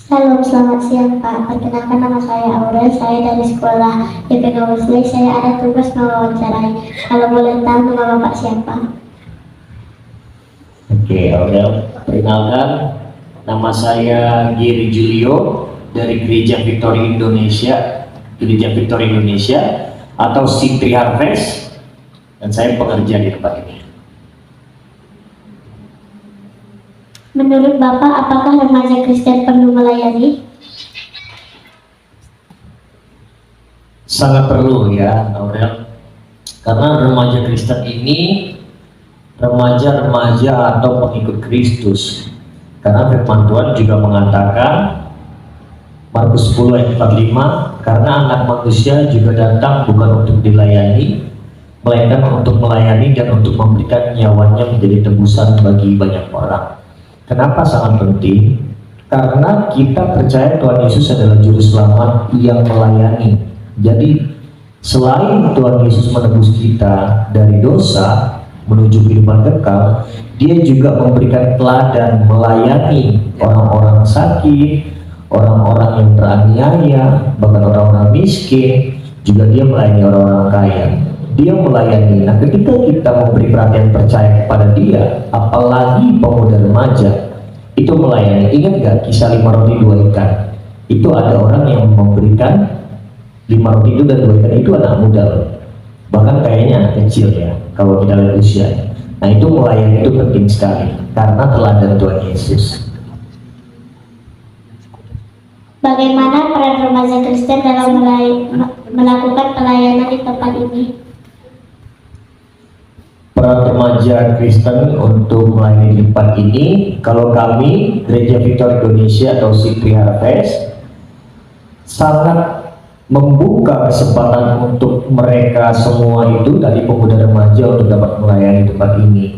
Salam, selamat siang Pak. Perkenalkan nama saya Aurel, saya dari sekolah YPK Wesley. Saya ada tugas mewawancarai. Kalau boleh tahu nama Bapak siapa? Oke, Aurel. Perkenalkan, nama saya Giri Julio dari Gereja Victory Indonesia atau City Harvest, dan saya pekerja di tempat ini. Menurut Bapak, apakah remaja Kristen perlu melayani? Sangat perlu ya, Aurel. Karena remaja Kristen ini remaja-remaja atau pengikut Kristus. Karena firman Tuhan juga mengatakan Markus 10 ayat 45, karena anak manusia juga datang bukan untuk dilayani, melainkan untuk melayani dan untuk memberikan nyawanya menjadi tebusan bagi banyak orang. Kenapa sangat penting? Karena kita percaya Tuhan Yesus adalah juru selamat yang melayani. Jadi selain Tuhan Yesus menebus kita dari dosa menuju kehidupan kekal, Dia juga memberikan teladan melayani orang-orang sakit, orang-orang yang teraniaya, bahkan orang-orang miskin. Juga Dia melayani orang-orang kaya. Dia melayani. Nah, ketika kita memberi perhatian percaya kepada Dia, apalagi pemuda remaja, itu melayani. Ingat gak kisah 5 roti 2 ikan? Itu ada orang yang memberikan 5 roti itu dan 2 ikan, itu anak muda loh. Bahkan kayaknya anak kecil ya, kalau kita lihat usianya. Nah, itu melayani itu penting sekali karena teladan Tuhan Yesus. Bagaimana peran remaja Kristen dalam melakukan pelayanan di tempat ini? Peran remaja Kristen untuk melayani di tempat ini, kalau kami Gereja Victory Indonesia atau City Harvest sangat membuka kesempatan untuk mereka semua itu dari pemuda remaja untuk dapat melayani tempat ini.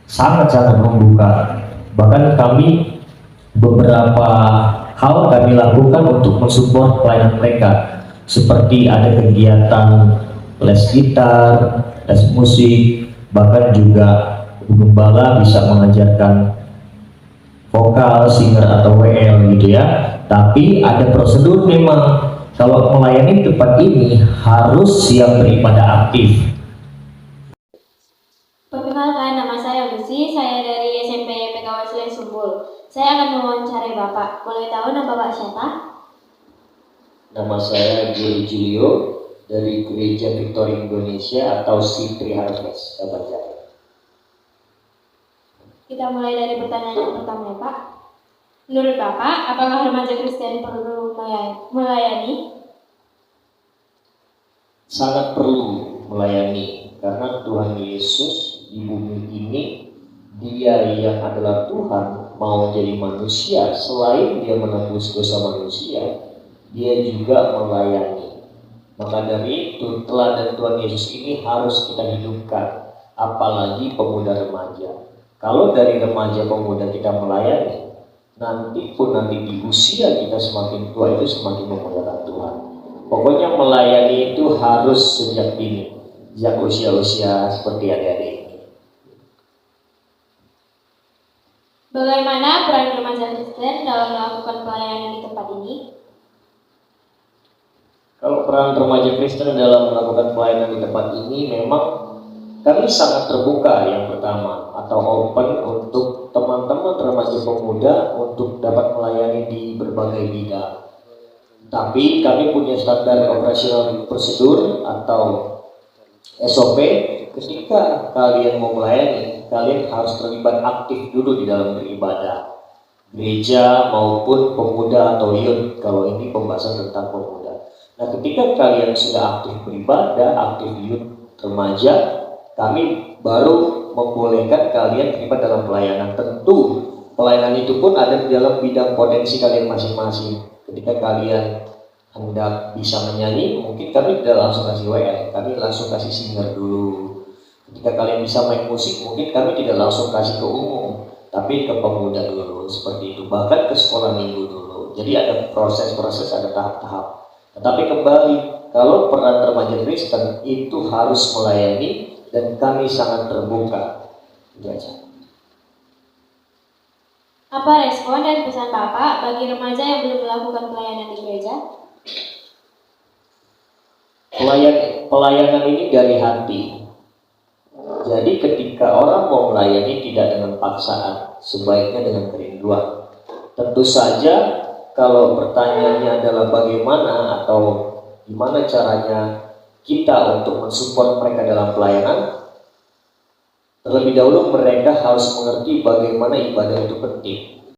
Sangat-sangat membuka. Bahkan kami beberapa hal kami lakukan untuk mensupport pelayanan mereka, seperti ada kegiatan les gitar, les musik, bahkan juga gembala bisa mengajarkan vokal, singer atau WL gitu ya. Tapi ada prosedur memang. Kalau melayani tempat ini harus siap beribadah aktif. Perkenalkan, nama saya Lucy, saya dari SMP YPK Wesley Sumbul. Saya akan mewawancarai Bapak. Boleh tahu nama Bapak siapa? Nama saya Giri Julio dari Gereja Victory Indonesia atau City Harvest, Kabar Jaya. Kita mulai dari pertanyaan yang pertama ya Pak. Menurut Bapak, apakah remaja Kristen perlu melayani? Sangat perlu melayani, karena Tuhan Yesus di bumi ini, Dia yang adalah Tuhan mau jadi manusia. Selain Dia menebus dosa manusia, Dia juga melayani. Maka dari itu teladan Tuhan Yesus ini harus kita hidupkan, apalagi pemuda remaja. Kalau dari remaja pemuda kita melayani, nanti di usia kita semakin tua itu semakin memuliakan Tuhan. Pokoknya melayani itu harus sejak dini, sejak usia-usia seperti adik-adik ini. Bagaimana peran remaja Kristen dalam melakukan pelayanan di tempat ini? Kalau peran remaja Kristen dalam melakukan pelayanan di tempat ini, memang kami sangat terbuka yang pertama, atau open untuk teman-teman remaja pemuda untuk dapat melayani di berbagai bidang. Tapi kami punya standar operasional prosedur atau SOP. Ketika kalian mau melayani, kalian harus terlibat aktif dulu di dalam beribadah, gereja maupun pemuda atau youth, kalau ini pembahasan tentang pemuda. Nah, ketika kalian sudah aktif beribadah, aktif youth, remaja, kami baru membolehkan kalian terlibat dalam pelayanan. Tentu pelayanan itu pun ada di dalam bidang potensi kalian masing-masing. Ketika kalian hendak bisa menyanyi, mungkin kami tidak langsung kasih WL, kami langsung kasih singer dulu. Ketika kalian bisa main musik, mungkin kami tidak langsung kasih ke umum, tapi ke pemuda dulu, seperti itu. Bahkan ke sekolah minggu dulu. Jadi ada proses-proses, ada tahap-tahap. Tetapi kembali, kalau peran remaja Kristen itu harus melayani, dan kami sangat terbuka. Itu aja. Apa respon dan pesan Bapak bagi remaja yang belum melakukan pelayanan di gereja? Pelayanan ini dari hati. Jadi ketika orang mau melayani tidak dengan paksaan, sebaiknya dengan kerinduan. Tentu saja kalau pertanyaannya adalah bagaimana atau gimana caranya kita untuk mensupport mereka dalam pelayanan, terlebih dahulu mereka harus mengerti bagaimana ibadah itu penting.